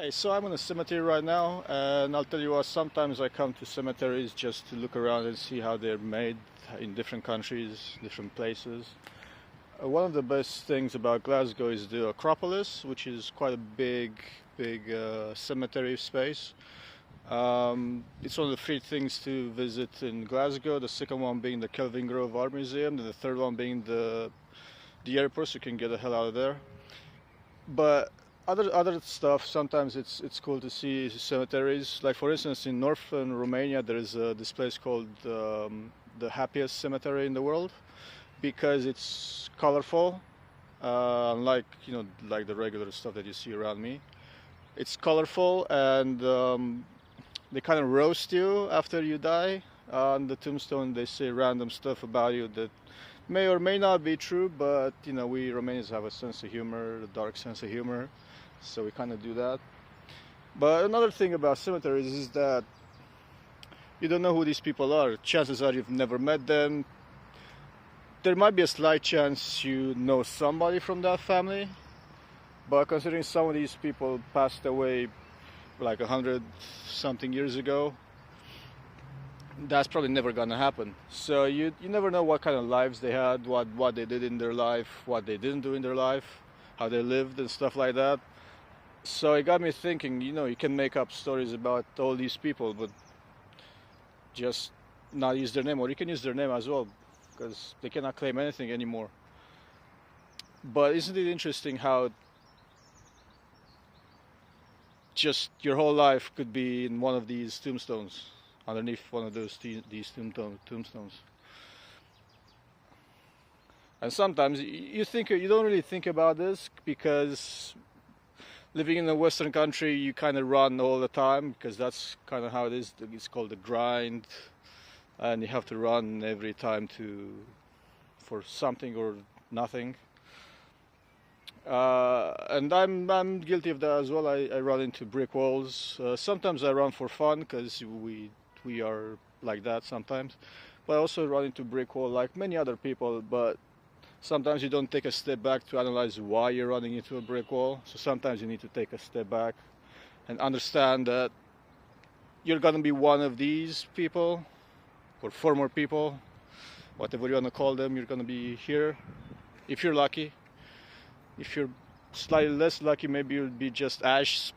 Hi, so I'm in a cemetery right now, and I'll tell you what, sometimes I come to cemeteries just to look around and see how they're made in different countries, different places. One of the best things about Glasgow is the Acropolis, which is quite a big cemetery space. It's one of the three things to visit in Glasgow, the second one being the Kelvingrove Art Museum, and the third one being the airport, so you can get the hell out of there. But other stuff, sometimes it's cool to see cemeteries. Like for instance, in northern Romania, there is this place called the happiest cemetery in the world because it's colorful, unlike like the regular stuff that you see around me. It's colorful, and they kind of roast you after you die. On the tombstone, they say random stuff about you that may or may not be true, but we Romanians have a sense of humor, a dark sense of humor, so we kind of do that. But another thing about cemeteries is that you don't know who these people are. Chances are you've never met them. There might be a slight chance you know somebody from that family, but considering some of these people passed away like 100 something years ago, that's probably never gonna happen. So you never know what kind of lives they had, what they did in their life, what they didn't do in their life, how they lived and stuff like that. So it got me thinking, you can make up stories about all these people, but just not use their name, or you can use their name as well, because they cannot claim anything anymore. But isn't it interesting how just your whole life could be in one of these tombstones, underneath one of these tombstones. And sometimes you don't really think about this because living in a Western country, you kind of run all the time because that's kind of how it is. It's called the grind, and you have to run every time for something or nothing. And I'm guilty of that as well. I run into brick walls. Sometimes I run for fun because we are like that sometimes. But I also run into brick wall like many other people. But sometimes you don't take a step back to analyze why you're running into a brick wall. So sometimes you need to take a step back and understand that you're gonna be one of these people or former people, whatever you wanna call them. You're gonna be here if you're lucky. If you're slightly less lucky, maybe you'll be just ash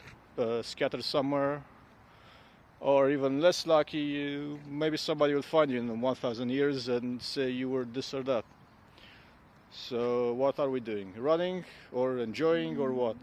scattered somewhere. Or even less lucky, maybe somebody will find you in 1,000 years and say you were this or that. So what are we doing? Running or enjoying or what?